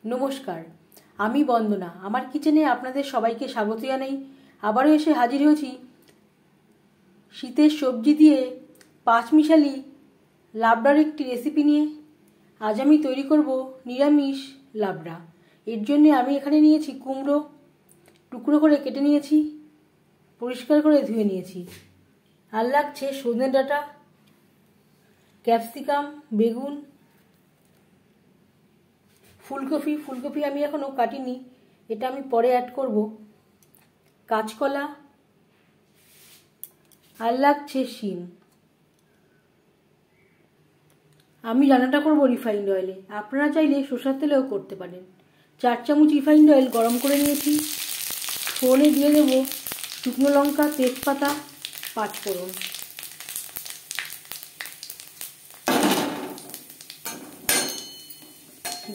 নমস্কার, আমি বন্দনা। আমার কিচেনে আপনাদের সবাইকে স্বাগত জানাই। আবারও এসে হাজির হয়েছি শীতের সবজি দিয়ে পাঁচমিশালি লাবড়ার একটি রেসিপি নিয়ে। আজ আমি তৈরি করব নিরামিষ লাবড়া। এর জন্য আমি এখানে নিয়েছি কুমড়ো, টুকরো করে কেটে নিয়েছি, পরিষ্কার করে ধুয়ে নিয়েছি। আর লাগছে সজনে ডাঁটা, ক্যাপসিকাম, বেগুন, ফুলকপি আমি এখনও কাটিনি, এটা আমি পরে অ্যাড করব। কাঁচকলা, আর লাগছে শিম। আমি রান্নাটা করব রিফাইন্ড অয়েলে, আপনারা চাইলে সরষের তেলেও করতে পারেন। 4 চামচ রিফাইন্ড অয়েল গরম করে নিয়েছি। ফোড়নে দিয়ে দেব শুকনো লঙ্কা, তেজপাতা, পাঁচফোড়ন।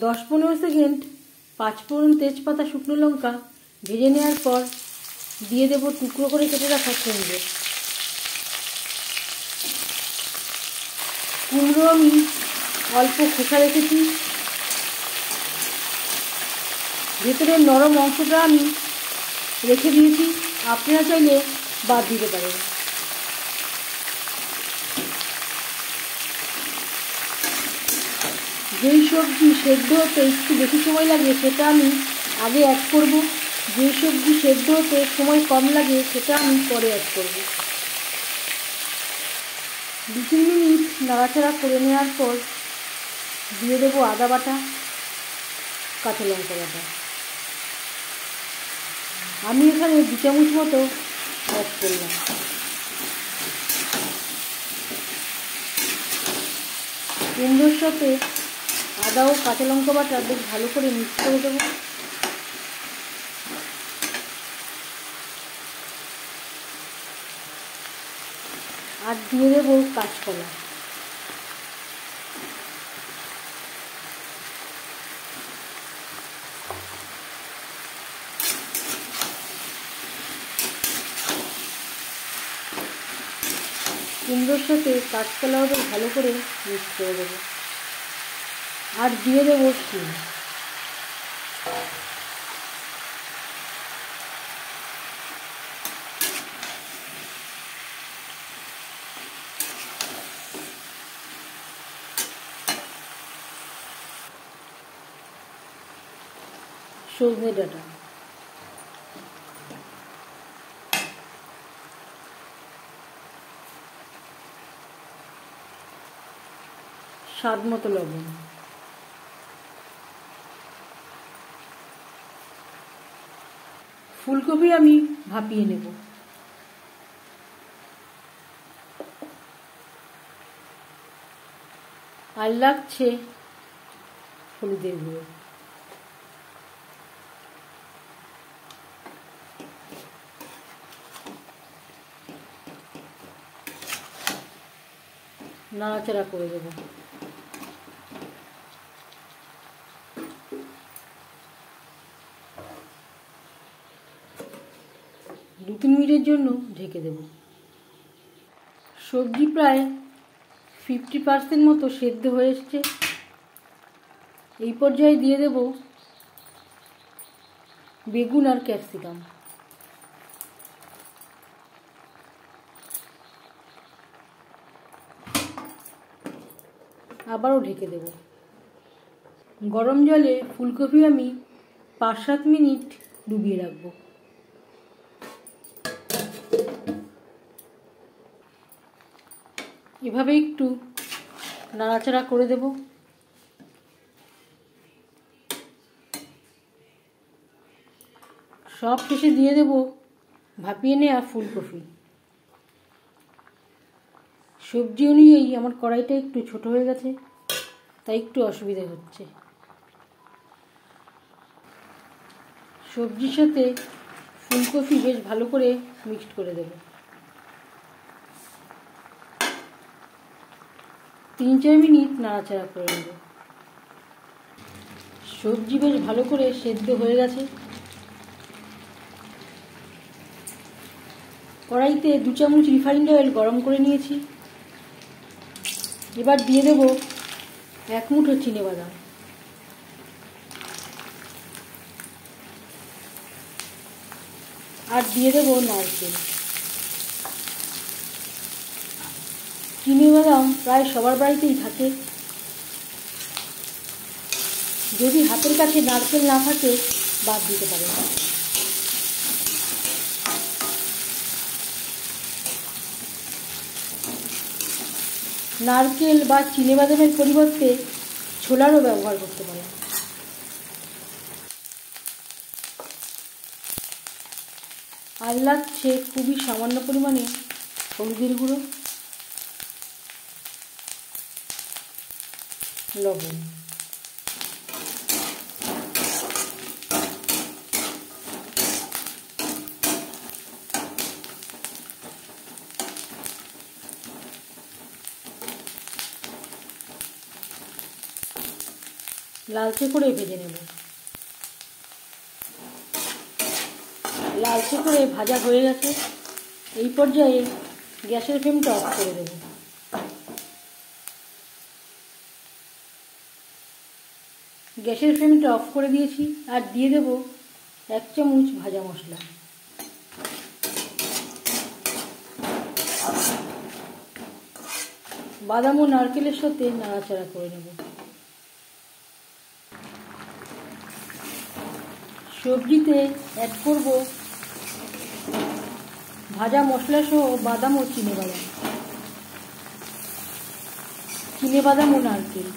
দশ 15 সেকেন্ড পাঁচফোড়ন, তেজপাতা, শুকনো লঙ্কা ভেজে নেওয়ার পর দিয়ে দেব টুকরো করে কেটে রাখা কুমড়ো। কুমড়ো আমি অল্প খোসা রেখেছি, ভেতরের নরম অংশটা আমি রেখে দিয়েছি, আপনারা চাইলে বাদ দিতে পারেন। যেই সবজি সেদ্ধ হতে একটু বেশি সময় লাগে সেটা আমি আগে অ্যাড করব, যেই সবজি সেদ্ধ হতে সময় কম লাগে সেটা আমি পরে অ্যাড করব। 2-3 মিনিট নাড়াচাড়া করে নেওয়ার পর দিয়ে দেবো আদা বাটা, কাঁচা লঙ্কা বাটা। আমি এখানে 2 চামচ মতো অ্যাড করলাম। কুমড়োর সাথে আদা ও কাঁচা লঙ্কা বাটা বেশ ভালো করে মিক্স করে দেবো। আর দিয়ে দেবো কাঁচকলা। কুমড়োর সাথে কাঁচকলাও বেশ ভালো করে মিক্স করে দেবো। আর দিয়ে দেবো শিম। সজনে ডাঁটা, স্বাদ মতো লবণ, ফুলকপি আমি ভাপিয়ে নেব। আর লাগছে হলুদের গুঁড়ো। নাড়াচাড়া করে দেবো। দু 3 মিনিটের জন্য ঢেকে দেব। সবজি প্রায় 50% মতো সেদ্ধ হয়ে এসছে। এই পর্যায়ে দিয়ে দেব বেগুন আর ক্যাপসিকাম। আবারও ঢেকে দেব। গরম জলে ফুলকপি আমি 5-7 মিনিট ডুবিয়ে রাখবো। এভাবে একটু নাড়াচাড়া করে দেব। সব শেষে দিয়ে দেব ভাপিয়ে নেওয়া ফুলকপি। সবজি অনুযায়ী আমার কড়াইটা একটু ছোট হয়ে গেছে, তাই একটু অসুবিধা হচ্ছে। সবজির সাথে ফুলকপি বেশ ভালো করে মিক্সড করে দেব। 3-4 মিনিট নাড়াচাড়া করে নেব। সবজি বেশ ভালো করে সেদ্ধ হয়ে গেছে। কড়াইতে 2 চামচ রিফাইন্ড অয়েল গরম করে নিয়েছি। এবার দিয়ে দেব 1 মুঠো চিনেবাদাম। আর দিয়ে দেবো নারকেল। চিনিবাদাম প্রায় সবার বাড়িতেই থাকে। যদি হাতের কাছে নারকেল না থাকে বাদ দিতে পারেন। নারকেল বা চিনিবাদামের পরিবর্তে ছোলারও ব্যবহার করতে পারেন। আর লাগছে খুবই সামান্য পরিমাণে হলুদের গুঁড়ো, লবণ। লালচে করে ভেজে নেব। লালচে করে ভাজা হয়ে গেছে। এই পর্যায়ে গ্যাসের ফ্লেমটা অফ করে দেব। গ্যাসের ফ্লেমটা অফ করে দিয়েছি। আর দিয়ে দেব 1 চামচ ভাজা মশলা। বাদাম ও নারকেলের সাথে নাড়াচাড়া করে নেব। সবজিতে অ্যাড করব ভাজা মশলা সহ বাদাম ও চিনেবাদাম ও নারকেল।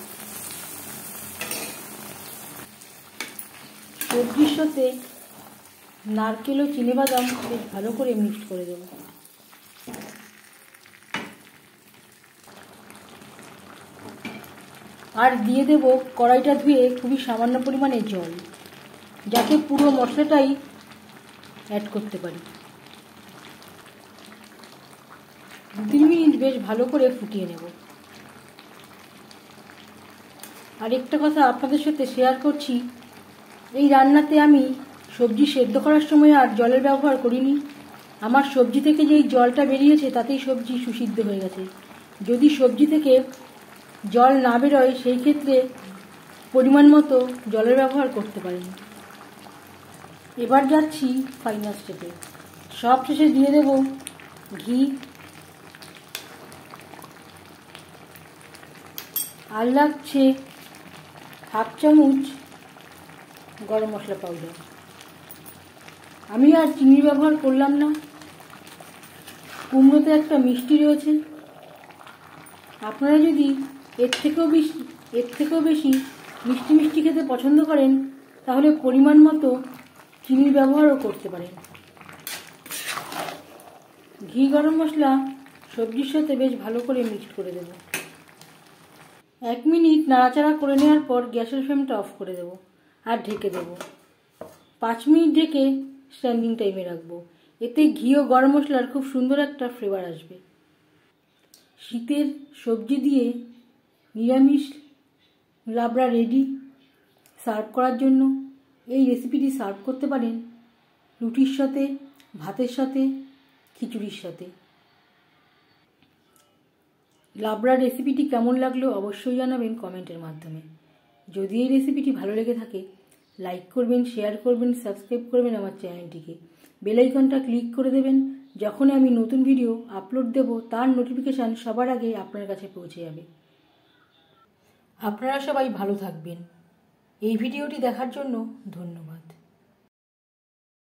সবজির সাথে নারকেল ও চিনেবাদাম বেশ ভালো করে মিক্সড করে দেব। আর দিয়ে দেব কড়াইটা ধুয়ে খুবই সামান্য পরিমাণে জল, যাতে পুরো মশলাটাই অ্যাড করতে পারি। 2-3 মিনিট বেশ ভালো করে ফুটিয়ে নেব। আর একটা কথা আপনাদের সাথে শেয়ার করছি, এই রান্নাতে আমি সবজি সেদ্ধ করার সময় আর জলের ব্যবহার করিনি। আমার সবজি থেকে যেই জলটা বেরিয়েছে তাতেই সবজি সুসিদ্ধ হয়ে গেছে। যদি সবজি থেকে জল না বেরোয় সেই ক্ষেত্রে পরিমাণ মতো জলের ব্যবহার করতে পারেন। এবার যাচ্ছি ফাইনাল স্টেপে। সব শেষে দিয়ে দেব ঘি। আর লাগছে 1/2 চামচ গরম মশলা পাউডার। আমি আর চিনি ব্যবহার করলাম না। কুমড়োতে একটা মিষ্টি রয়েছে। আপনারা যদি এর থেকেও বেশি মিষ্টি মিষ্টি খেতে পছন্দ করেন তাহলে পরিমাণ মতো চিনির ব্যবহারও করতে পারেন। ঘি গরম মশলা সবজির সাথে বেশ ভালো করে মিক্সড করে দেব। 1 মিনিট নাড়াচাড়া করে নেওয়ার পর গ্যাসের ফ্লেমটা অফ করে দেব আর ঢেকে দেব। 5 মিনিট ঢেকে স্ট্যান্ডিং টাইমে রাখবো। এতে ঘি ও গরম মশলার খুব সুন্দর একটা ফ্লেভার আসবে। শীতের সবজি দিয়ে নিরামিষ লাবড়া রেডি সার্ভ করার জন্য। এই রেসিপিটি সার্ভ করতে পারেন রুটির সাথে, ভাতের সাথে, খিচুড়ির সাথে। লাবড়ার রেসিপিটি কেমন লাগলো অবশ্যই জানাবেন কমেন্টের মাধ্যমে। যদি এই রেসিপিটি ভালো লেগে থাকে লাইক করবেন, শেয়ার করবেন, সাবস্ক্রাইব করবেন আমার চ্যানেলটিকে। বেল আইকনটা ক্লিক করে দেবেন। যখন আমি নতুন ভিডিও আপলোড দেব তার নোটিফিকেশান সবার আগে আপনার কাছে পৌঁছে যাবে। আপনারা সবাই ভালো থাকবেন। এই ভিডিওটি দেখার জন্য ধন্যবাদ।